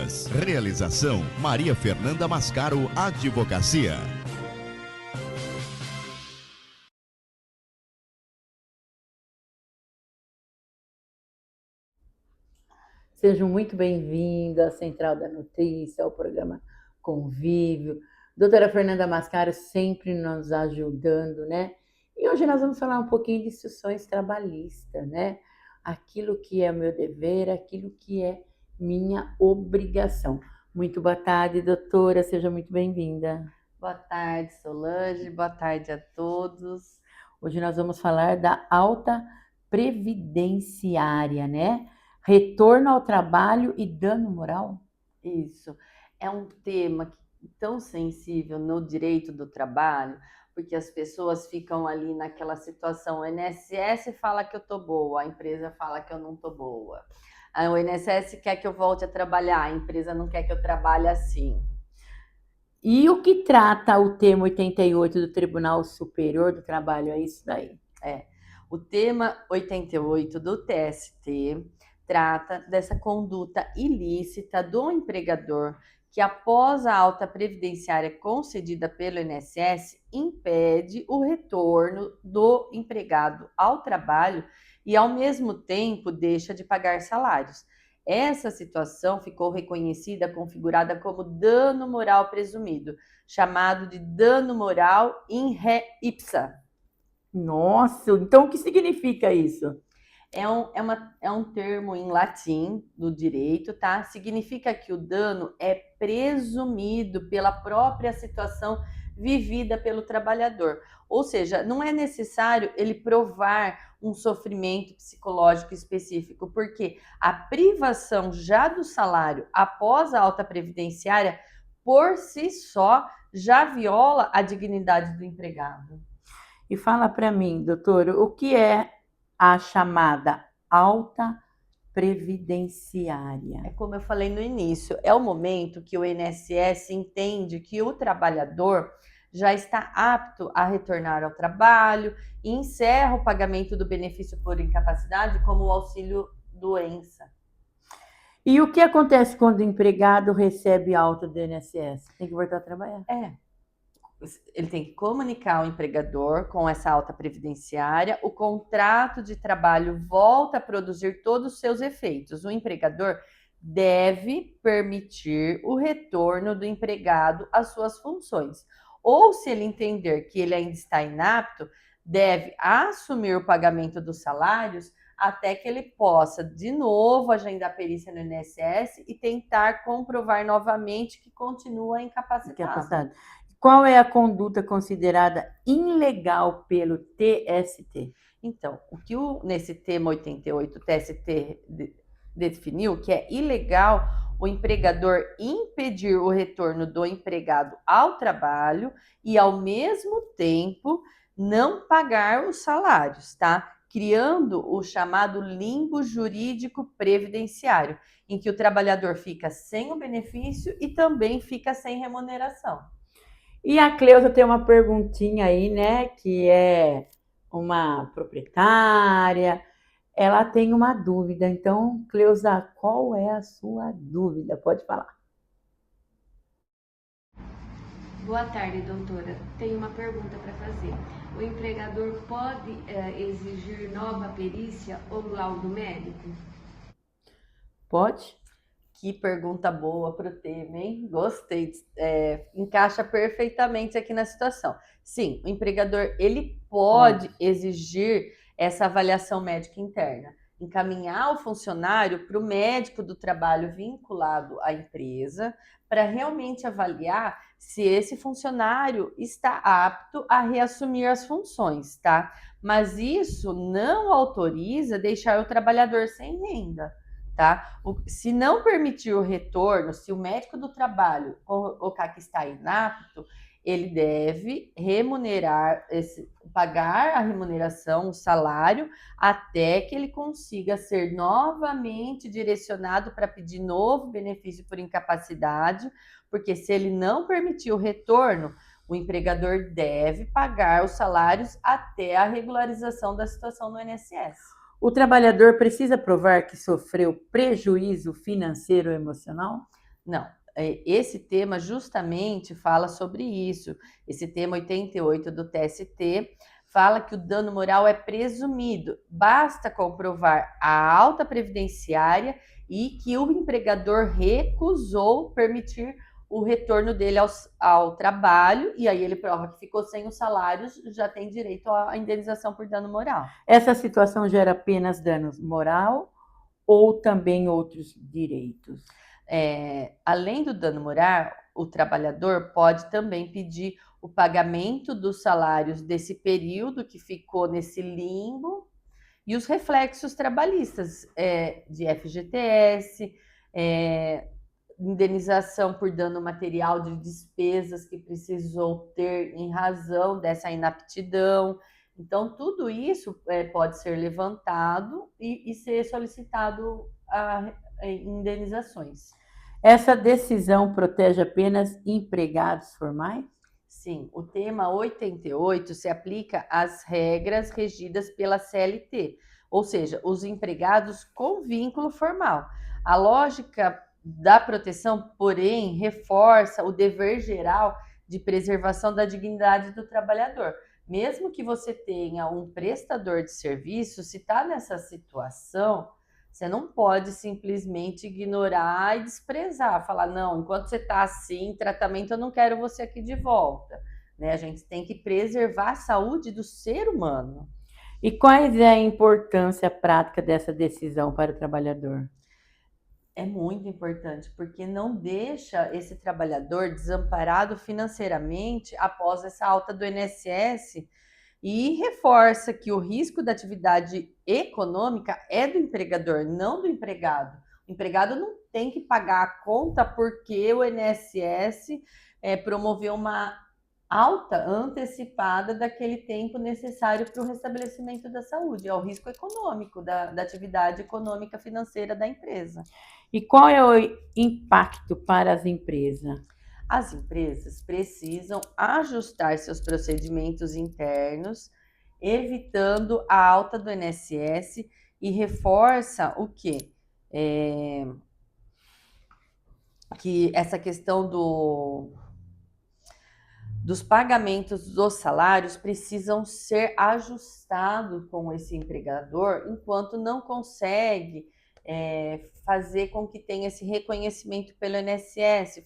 Vidas. Realização Maria Fernanda Mascaro Advocacia. Sejam muito bem-vindos à Central da Notícia, ao programa Convívio. Doutora Fernanda Mascaro sempre nos ajudando, né? E hoje nós vamos falar um pouquinho de instituições trabalhistas, né? Aquilo que é meu dever, aquilo que é minha obrigação. Muito boa tarde, doutora, seja muito bem-vinda. Boa tarde, Solange, boa tarde a todos. Hoje nós vamos falar da alta previdenciária, né? Retorno ao trabalho e dano moral? Isso, é um tema tão sensível no direito do trabalho, porque as pessoas ficam ali naquela situação, o INSS fala que eu tô boa, a empresa fala que eu não tô boa. O INSS quer que eu volte a trabalhar, a empresa não quer que eu trabalhe assim. E o que trata o termo 88 do Tribunal Superior do Trabalho? É isso daí. O tema 88 do TST trata dessa conduta ilícita do empregador que, após a alta previdenciária concedida pelo INSS, impede o retorno do empregado ao trabalho e, ao mesmo tempo, deixa de pagar salários. Essa situação ficou reconhecida, configurada como dano moral presumido, chamado de dano moral in re ipsa. Nossa, então o que significa isso? É um termo em latim do direito, tá? Significa que o dano é presumido pela própria situação vivida pelo trabalhador. Ou seja, não é necessário ele provar um sofrimento psicológico específico, porque a privação já do salário após a alta previdenciária, por si só, já viola a dignidade do empregado. E fala para mim, doutor, o que é a chamada alta previdenciária? É como eu falei no início, é o momento que o INSS entende que o trabalhador já está apto a retornar ao trabalho e encerra o pagamento do benefício por incapacidade, como o auxílio doença. E o que acontece quando o empregado recebe alta do INSS? Tem que voltar a trabalhar. Ele tem que comunicar ao empregador com essa alta previdenciária, o contrato de trabalho volta a produzir todos os seus efeitos. O empregador deve permitir o retorno do empregado às suas funções. Ou, se ele entender que ele ainda está inapto, deve assumir o pagamento dos salários até que ele possa, de novo, agendar a perícia no INSS e tentar comprovar novamente que continua incapacitado. Qual é a conduta considerada ilegal pelo TST? Então, nesse tema 88 o TST definiu que é ilegal o empregador impedir o retorno do empregado ao trabalho e, ao mesmo tempo, não pagar os salários, tá? Criando o chamado limbo jurídico previdenciário, em que o trabalhador fica sem o benefício e também fica sem remuneração. E a Cleusa tem uma perguntinha aí, né, que é uma proprietária, ela tem uma dúvida. Então, Cleusa, qual é a sua dúvida? Pode falar. Boa tarde, doutora. Tenho uma pergunta para fazer. O empregador pode exigir nova perícia ou laudo médico? Pode? Que pergunta boa para o tema, hein? Gostei. Encaixa perfeitamente aqui na situação. Sim, o empregador ele pode exigir essa avaliação médica interna, encaminhar o funcionário para o médico do trabalho vinculado à empresa para realmente avaliar se esse funcionário está apto a reassumir as funções, tá? Mas isso não autoriza deixar o trabalhador sem renda. Tá? Se não permitir o retorno, se o médico do trabalho colocar que está inapto, ele deve pagar a remuneração, o salário, até que ele consiga ser novamente direcionado para pedir novo benefício por incapacidade, porque se ele não permitir o retorno, o empregador deve pagar os salários até a regularização da situação no INSS. O trabalhador precisa provar que sofreu prejuízo financeiro ou emocional? Não, esse tema justamente fala sobre isso. Esse tema 88 do TST fala que o dano moral é presumido, basta comprovar a alta previdenciária e que o empregador recusou permitir o retorno dele ao trabalho, e aí ele prova que ficou sem os salários, já tem direito à indenização por dano moral. Essa situação gera apenas danos moral ou também outros direitos? Além do dano moral, o trabalhador pode também pedir o pagamento dos salários desse período que ficou nesse limbo e os reflexos trabalhistas de FGTS, indenização por dano material de despesas que precisou ter em razão dessa inaptidão. Então, tudo isso pode ser levantado e ser solicitado indenizações. Essa decisão protege apenas empregados formais? Sim, o tema 88 se aplica às regras regidas pela CLT, ou seja, os empregados com vínculo formal. A lógica da proteção, porém, reforça o dever geral de preservação da dignidade do trabalhador. Mesmo que você tenha um prestador de serviço, se está nessa situação, você não pode simplesmente ignorar e desprezar, falar, não, enquanto você está assim, tratamento, eu não quero você aqui de volta. A gente tem que preservar a saúde do ser humano. E qual é a importância prática dessa decisão para o trabalhador? É muito importante, porque não deixa esse trabalhador desamparado financeiramente após essa alta do INSS e reforça que o risco da atividade econômica é do empregador, não do empregado. O empregado não tem que pagar a conta porque o INSS promoveu uma alta antecipada daquele tempo necessário para o restabelecimento da saúde. É o risco econômico da atividade econômica financeira da empresa. E qual é o impacto para as empresas? As empresas precisam ajustar seus procedimentos internos, evitando a alta do INSS, e reforça o quê? Que essa questão dos pagamentos dos salários precisam ser ajustados com esse empregador, enquanto não consegue fazer com que tenha esse reconhecimento pelo INSS,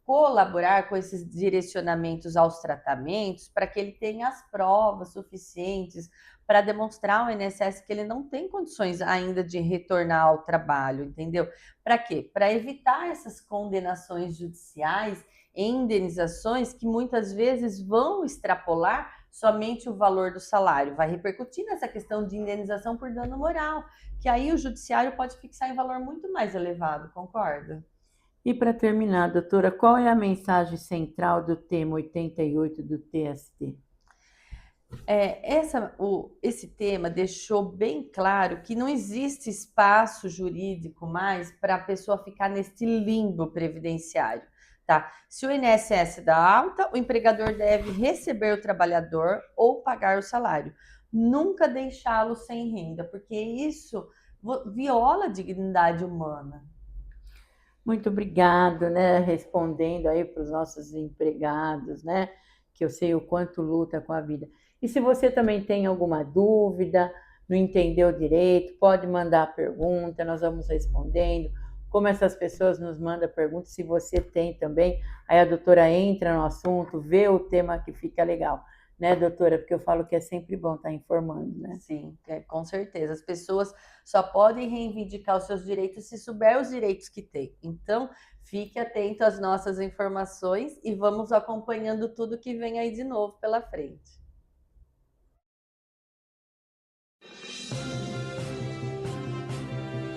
colaborar com esses direcionamentos aos tratamentos para que ele tenha as provas suficientes para demonstrar ao INSS que ele não tem condições ainda de retornar ao trabalho, entendeu? Para quê? Para evitar essas condenações judiciais em indenizações que muitas vezes vão extrapolar somente o valor do salário, vai repercutir nessa questão de indenização por dano moral, que aí o judiciário pode fixar em valor muito mais elevado, concorda? E para terminar, doutora, qual é a mensagem central do tema 88 do TST? Esse tema deixou bem claro que não existe espaço jurídico mais para a pessoa ficar nesse limbo previdenciário. Tá? Se o INSS dá alta, o empregador deve receber o trabalhador ou pagar o salário. Nunca deixá-lo sem renda, porque isso viola a dignidade humana. Muito obrigado, né? Respondendo aí para os nossos empregados, né? Que eu sei o quanto luta com a vida. E se você também tem alguma dúvida, não entendeu direito, pode mandar a pergunta, nós vamos respondendo. Como essas pessoas nos mandam perguntas, se você tem também, aí a doutora entra no assunto, vê o tema que fica legal, né, doutora? Porque eu falo que é sempre bom estar informando, né? Sim, com certeza. As pessoas só podem reivindicar os seus direitos se souber os direitos que têm. Então, fique atento às nossas informações e vamos acompanhando tudo que vem aí de novo pela frente.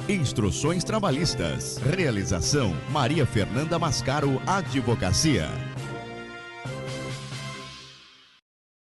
Instruções trabalhistas. Realização: Maria Fernanda Mascaro Advocacia.